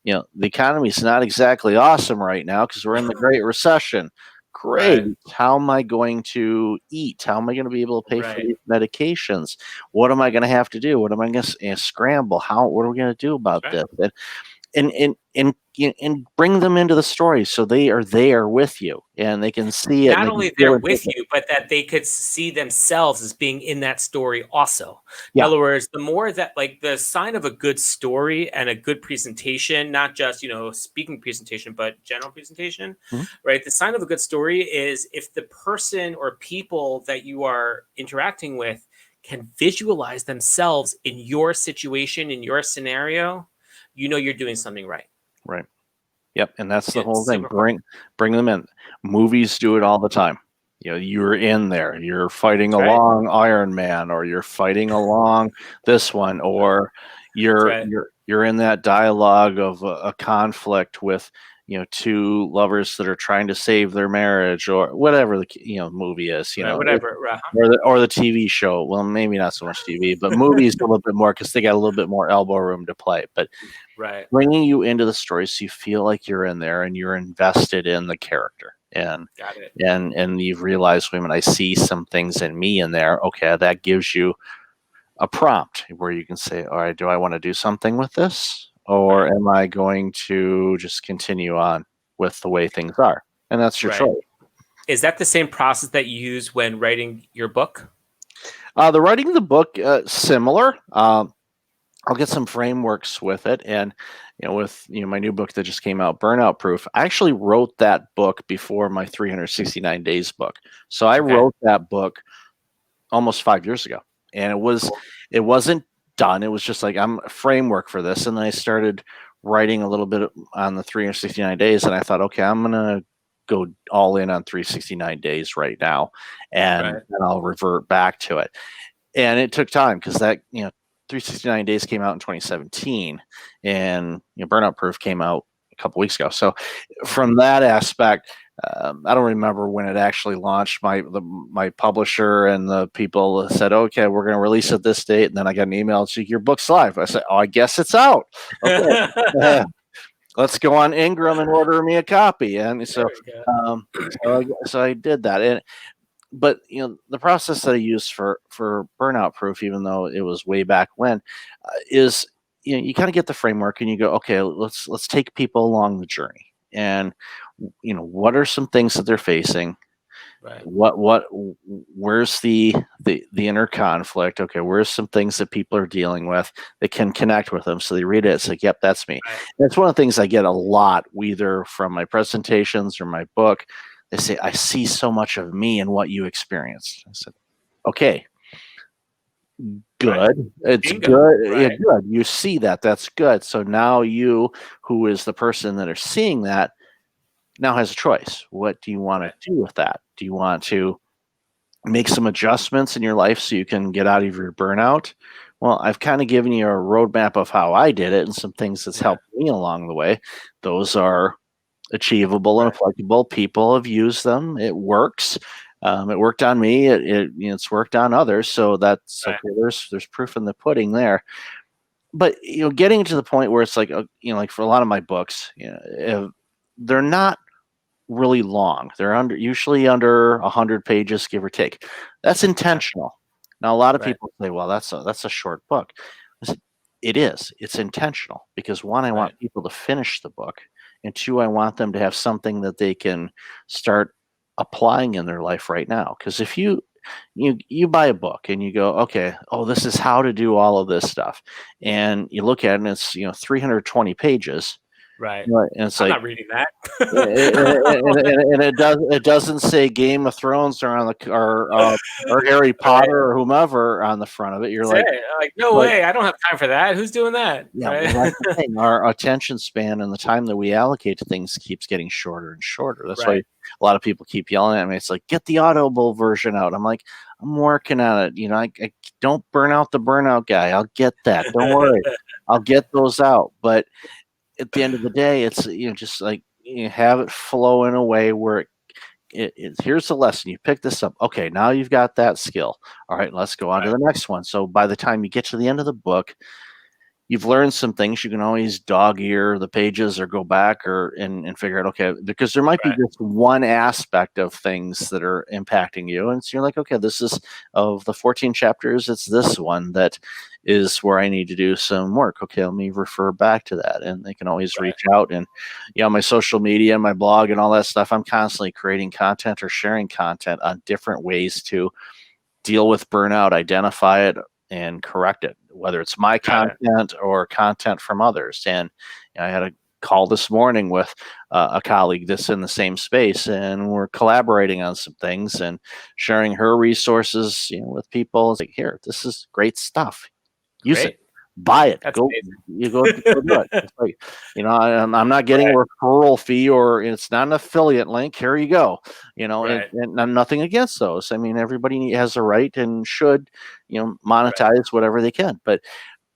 The economy's not exactly awesome right now because we're in the Great Recession. Great. How am I going to eat? How am I going to be able to pay for these medications? What am I going to have to do? What am I going to scramble? What are we going to do about this? And bring them into the story so they are there with you and they can see it. Not only they're with you, but that they could see themselves as being in that story also. In other words, the more that, like, the sign of a good story and a good presentation, not just, speaking presentation, but general presentation, right? The sign of a good story is if the person or people that you are interacting with can visualize themselves in your situation, in your scenario, you're doing something right. Right. Yep. And that's the whole thing. Bring them in. Movies do it all the time. You're in there. You're fighting along Iron Man, or you're fighting along this one, or you're in that dialogue of a conflict with two lovers that are trying to save their marriage, or whatever the movie is. Whatever. Or the TV show. Well, maybe not so much TV, but movies a little bit more because they got a little bit more elbow room to play. But bringing you into the story so you feel like you're in there and you're invested in the character, and you've realized, wait a minute, I see some things in me in there. Okay, that gives you a prompt where you can say, all right, do I want to do something with this, or am I going to just continue on with the way things are? And that's your choice. Is that the same process that you use when writing your book? The writing of the book, similar. I'll get some frameworks with it, and with my new book that just came out, Burnout Proof. I actually wrote that book before my 369 days book. So I wrote that book almost 5 years ago, and it wasn't done. It was just like, I'm a framework for this, and then I started writing a little bit on the 369 days, and I thought, okay, I'm gonna go all in on 369 days right now, and then I'll revert back to it. And it took time because that 369 days came out in 2017, and Burnout Proof came out a couple weeks ago. So from that aspect, I don't remember when it actually launched. My publisher and the people said, okay, we're going to release it this date. And then I got an email, so your book's live. I said, oh, I guess it's out. Okay. Let's go on Ingram and order me a copy. And so I did that. But the process that I used for Burnout Proof, even though it was way back when, is you kind of get the framework and you go, okay, let's take people along the journey, and what are some things that they're facing, where's the inner conflict, okay, where's some things that people are dealing with that can connect with them, so they read it, it's like, yep, that's me. That's one of the things I get a lot, either from my presentations or my book. They say, I see so much of me in what you experienced. I said, okay, good. It's good. Yeah, good. You see that. That's good. So now you, who is the person that are seeing that, now has a choice. What do you want to do with that? Do you want to make some adjustments in your life so you can get out of your burnout? Well, I've kind of given you a roadmap of how I did it and some things that's helped me along the way. Those are achievable and applicable. People have used them. It works. It worked on me. It's worked on others. So that's okay. There's proof in the pudding there. But getting to the point where it's like, like for a lot of my books, they're not really long. They're usually under 100 pages, give or take. That's intentional. Now, a lot of people say, well, that's a short book. It is. It's intentional because, one, I want people to finish the book, and two, I want them to have something that they can start applying in their life right now. Because if you buy a book and you go, okay, oh, this is how to do all of this stuff, and you look at it and it's 320 pages, Right. Right. And it's I'm like, not reading that. and it doesn't say Game of Thrones or or Harry Right. Potter or whomever on the front of it. You're That's it. Like, no but way. I don't have time for that. Who's doing that? yeah, Right. well, that's the thing. Our attention span and the time that we allocate to things keeps getting shorter and shorter. That's why Right. a lot of people keep yelling at me. It's like, get the Audible version out. I'm like, I'm working on it. I don't burn out the burnout guy. I'll get that. Don't worry. I'll get those out. But at the end of the day, it's just like have it flow in a way where here's the lesson. You pick this up. Okay, now you've got that skill. All right, let's go on to the next one. So by the time you get to the end of the book, you've learned some things. You can always dog ear the pages or go back and figure out, okay, because there might be just one aspect of things that are impacting you. And so you're like, okay, this is of the 14 chapters, it's this one that is where I need to do some work. Okay, let me refer back to that. And they can always reach out. And my social media, my blog and all that stuff, I'm constantly creating content or sharing content on different ways to deal with burnout, identify it, and correct it, whether it's my content or content from others. And I had a call this morning with a colleague that's in the same space, and we're collaborating on some things and sharing her resources with people. It's like, here, this is great stuff. Use it. Buy it. That's go do it. It's like, I'm not getting a referral fee, or it's not an affiliate link. Here you go. And I'm nothing against those. I mean, everybody has a right and should, monetize whatever they can. But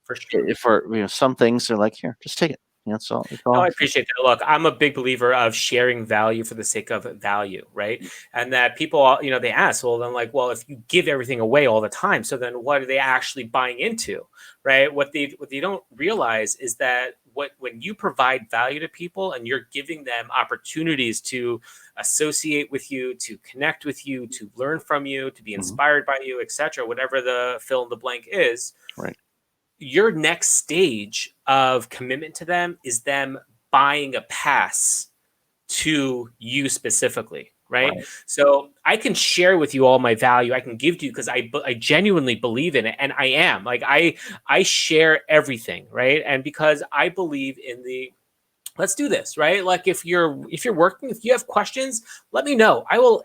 for sure, for some things, they're like, here, just take it. That's all. No, I appreciate that. Look, I'm a big believer of sharing value for the sake of value, right? And that people, they ask, well, then like, if you give everything away all the time, so then what are they actually buying into, right? What they don't realize is that when you provide value to people and you're giving them opportunities to associate with you, to connect with you, to learn from you, to be inspired by you, etc., whatever the fill in the blank is, right? Your next stage of commitment to them is them buying a pass to you specifically, right? So I can share with you all my value. I can give to you because I genuinely believe in it, and I am like I share everything, right? And because I believe in the let's do this, right? Like if you're working, if you have questions, let me know. I will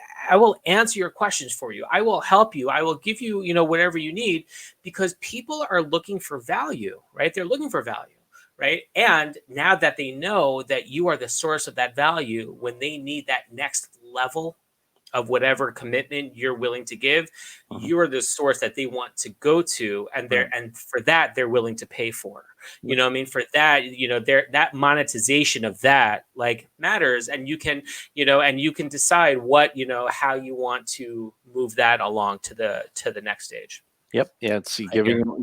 answer your questions for you. I will help you. I will give you, whatever you need, because people are looking for value, right? They're looking for value, right? And now that they know that you are the source of that value, when they need that next level of whatever commitment you're willing to give, you are the source that they want to go to, and and for that they're willing to pay for. You know what I mean? For that, that monetization of that like matters, and you can, and you can decide what, how you want to move that along to the next stage. Yep. Yeah. It's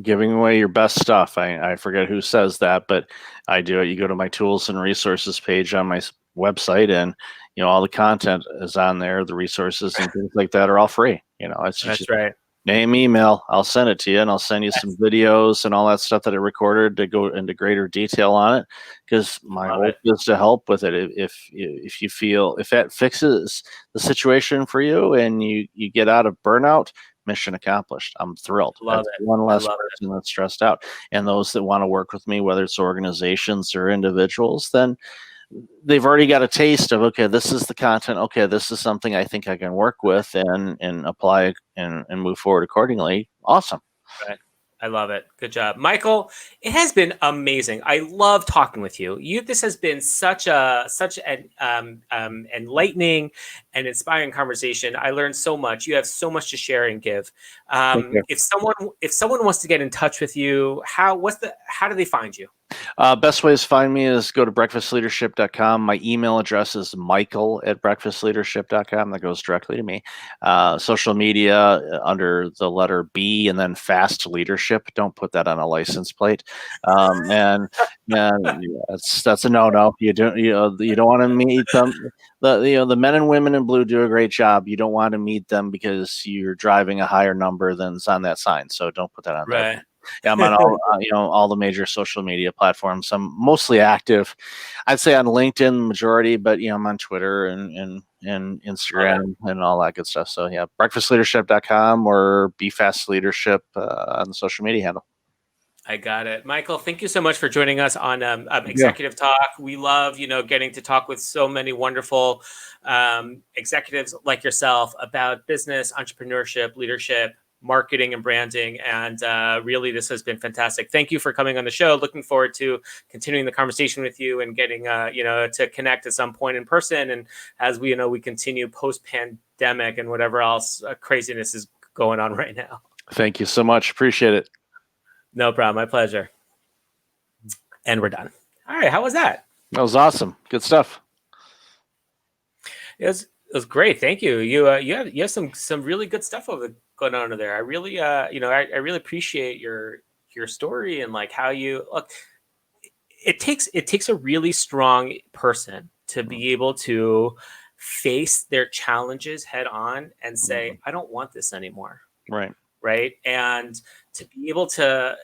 giving away your best stuff. I forget who says that, but I do it. You go to my tools and resources page on my website, and all the content is on there. The resources and things like that are all free. It's That's just right. name, email. I'll send it to you, and I'll send you some videos and all that stuff that I recorded to go into greater detail on it. Because my hope is to help with it. If you feel if that fixes the situation for you and you get out of burnout, mission accomplished. I'm thrilled. That's one less person that's stressed out. And those that want to work with me, whether it's organizations or individuals, then they've already got a taste of, okay, this is the content. Okay, this is something I think I can work with and apply and move forward accordingly. Awesome. Right. I love it. Good job, Michael. It has been amazing. I love talking with you. This has been such an enlightening and inspiring conversation. I learned so much. You have so much to share and give. If someone wants to get in touch with you, how do they find you? Best ways to find me is go to breakfastleadership.com. My email address is michael@breakfastleadership.com. That goes directly to me. Social media under the letter B and then fast leadership. Don't put that on a license plate. And that's a no-no. You don't want to meet them. The men and women in blue do a great job. You don't want to meet them because you're driving a higher number than's on that sign. So don't put that on there. Yeah, I'm on all the major social media platforms. I'm mostly active, I'd say on LinkedIn majority, but I'm on Twitter and Instagram and all that good stuff. So yeah, breakfastleadership.com or Be Fast Leadership on the social media handle. I got it. Michael, thank you so much for joining us on Yeah. Executive Talk. We love, getting to talk with so many wonderful executives like yourself about business, entrepreneurship, leadership, marketing, and branding. And really, this has been fantastic. Thank you for coming on the show. Looking forward to continuing the conversation with you and getting, to connect at some point in person. And as we continue post-pandemic and whatever else craziness is going on right now. Thank you so much. Appreciate it. No problem. My pleasure. And we're done. All right. How was that? That was awesome. Good stuff. It was great. Thank you. You have some really good stuff going on over there. I really I really appreciate your story and like how you look. It takes a really strong person to be able to face their challenges head on and say, I don't want this anymore. Right. And to be able to,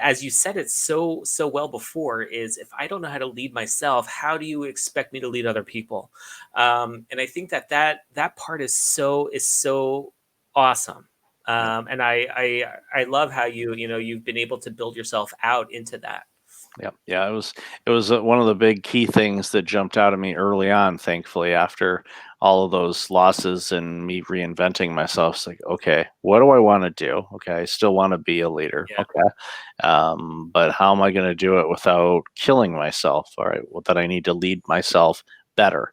as you said it so well before, is if I don't know how to lead myself, how do you expect me to lead other people? And I think that part is so awesome. And I love how you've been able to build yourself out into that. Yeah. It was one of the big key things that jumped out at me early on, thankfully, after all of those losses and me reinventing myself. It's like, okay, what do I want to do? Okay, I still want to be a leader. Yeah. Okay. But how am I going to do it without killing myself? All right. Well, that I need to lead myself better.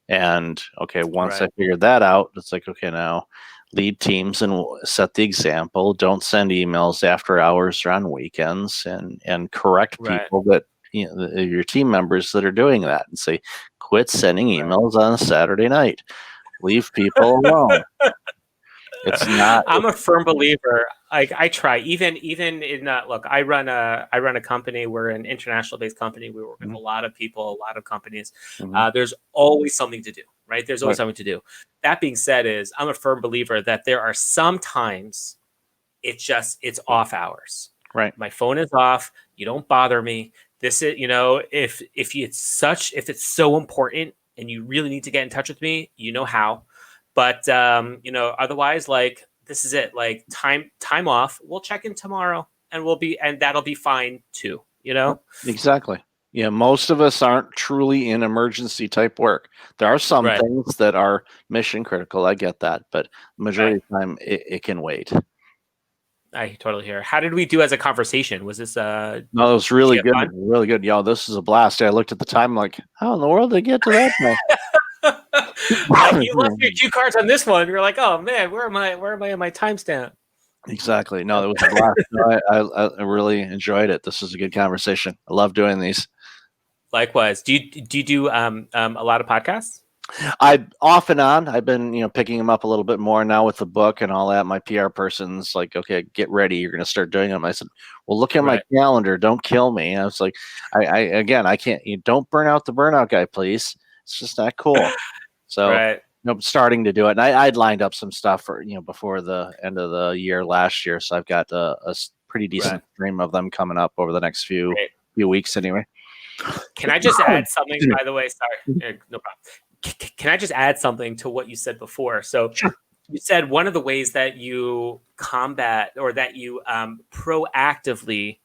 And okay, once I figured that out, it's like, okay, now lead teams and set the example. Don't send emails after hours or on weekends, and correct people that your team members that are doing that, and say, quit sending emails on a Saturday night. Leave people alone. It's not. I'm a firm believer. I try even in look. I run a company. We're an international based company. We work with a lot of people, a lot of companies. There's always something to do, right? There's always something to do. That being said, I'm a firm believer that there are some times it's off hours. Right. My phone is off. You don't bother me. This is if it's so important and you really need to get in touch with me, you know how. But otherwise, like, this is it. Like, time off. We'll check in tomorrow, and that'll be fine too. Exactly. Yeah, most of us aren't truly in emergency type work. There are some things that are mission critical. I get that, but the majority of the time, it can wait. I totally hear. How did we do as a conversation? Was this No, it was really good. Fun? Really good. Yo, this is a blast. I looked at the time like, how in the world did I get to that point? You left your cue cards on this one. You're like, oh man, where am I on my timestamp? Exactly. No, it was a blast. I really enjoyed it. This was a good conversation. I love doing these. Likewise. Do you do a lot of podcasts? I off and on. I've been picking them up a little bit more now with the book and all that. My PR person's like, okay, get ready. You're going to start doing them. I said, well, look at my calendar. Don't kill me. I was like, I can't. You don't burn out the burnout guy, please. It's just not cool. So starting to do it. And I'd lined up some stuff for before the end of the year last year. So I've got a pretty decent stream of them coming up over the next few weeks anyway. Can I just add something, by the way? Sorry, no problem. Can I just add something to what you said before? So you said one of the ways that you combat or that you proactively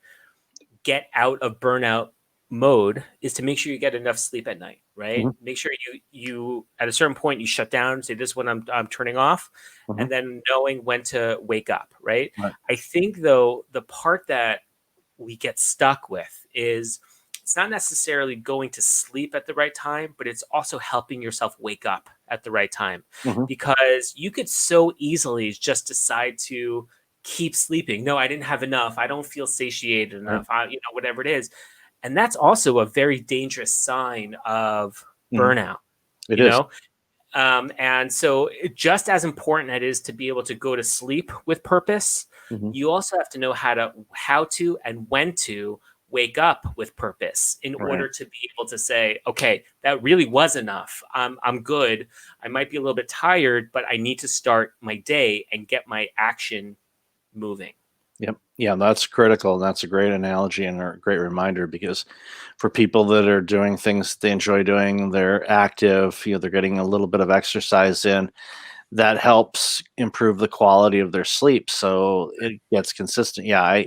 get out of burnout mode is to make sure you get enough sleep at night, right? Make sure you at a certain point you shut down and say, this is when I'm turning off, and then knowing when to wake up, right? I think though the part that we get stuck with is it's not necessarily going to sleep at the right time, but it's also helping yourself wake up at the right time, because you could so easily just decide to keep sleeping. No, I didn't have enough. I don't feel satiated enough. Whatever it is. And that's also a very dangerous sign of burnout. It is. And so just as important it is to be able to go to sleep with purpose, you also have to know how to and when to wake up with purpose in order to be able to say, okay, that really was enough. I'm good. I might be a little bit tired, but I need to start my day and get my action moving. Yep. Yeah, that's critical. And that's a great analogy and a great reminder, because for people that are doing things they enjoy doing, they're active, they're getting a little bit of exercise in, that helps improve the quality of their sleep. So it gets consistent. Yeah.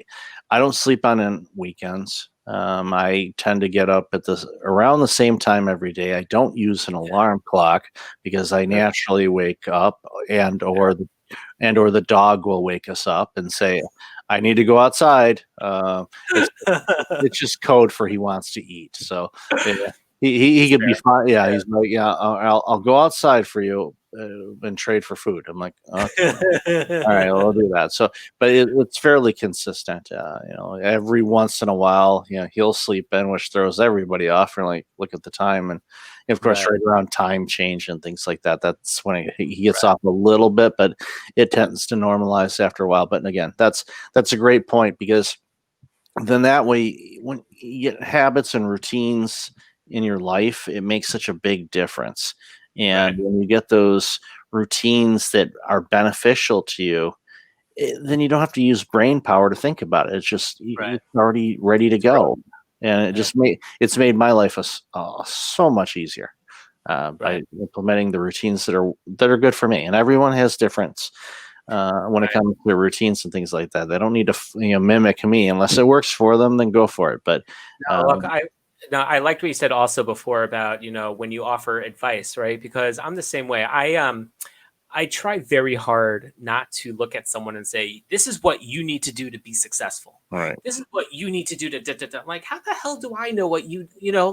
I don't sleep on weekends. I tend to get up at around the same time every day. I don't use an alarm clock because I naturally wake up, or the dog will wake us up and say, "I need to go outside." It's it's just code for he wants to eat. So yeah, he could be fine. Yeah, he's like, yeah, I'll go outside for you and trade for food. I'm like, okay. All right, well, I'll do that. So, but it's fairly consistent. Every once in a while, he'll sleep in, which throws everybody off. And like, look at the time, and of course, right around time change and things like that. That's when he gets off a little bit, but it tends to normalize after a while. But again, that's a great point, because then that way, when you get habits and routines in your life, it makes such a big difference. And when you get those routines that are beneficial to you, then you don't have to use brain power to think about it. It's just it's already ready to go, and it's made my life so much easier by implementing the routines that are good for me. And everyone has difference when it comes to routines and things like that. They don't need to mimic me unless it works for them. Then go for it. But look, I liked what you said also before about when you offer advice, right? Because I'm the same way. I try very hard not to look at someone and say, this is what you need to do to be successful. Right. This is what you need to do to. Like, how the hell do I know what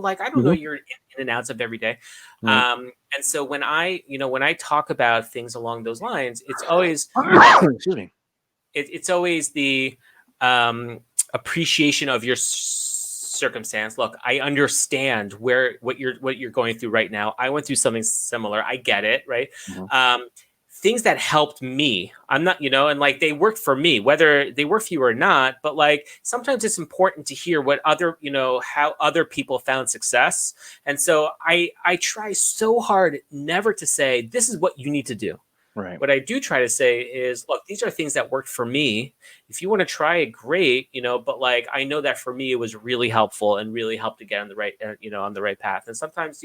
like, I don't know your in and outs of every day. And so when I talk about things along those lines, it's always, excuse me. It's always the appreciation of your circumstance. Look, I understand what you're going through right now. I went through something similar. I get it. Right. Things that helped me, I'm not, and like they worked for me, whether they work for you or not, but like sometimes it's important to hear what other, how other people found success. And so I try so hard never to say, this is what you need to do. Right. What I do try to say is, look, these are things that worked for me. If you want to try it, great, but like, I know that for me, it was really helpful and really helped to get on the right, on the right path. And sometimes,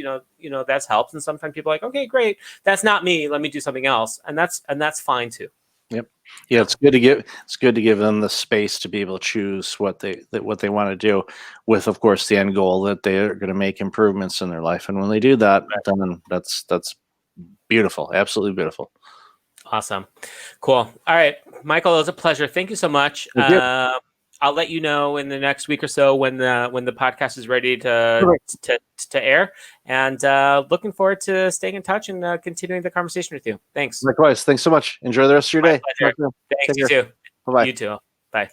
that's helped. And sometimes people are like, okay, great. That's not me. Let me do something else. And that's fine too. Yep. Yeah. It's good to give them the space to be able to choose what they want to do, with, of course, the end goal that they're going to make improvements in their life. And when they do that, then that's beautiful. Absolutely beautiful. Awesome. Cool. All right, Michael, it was a pleasure. Thank you so much. I'll let you know in the next week or so when the podcast is ready to air, and looking forward to staying in touch and continuing the conversation with you. Thanks. Likewise. Thanks so much. Enjoy the rest of your day. Thanks. You too. Bye-bye. You too. Bye.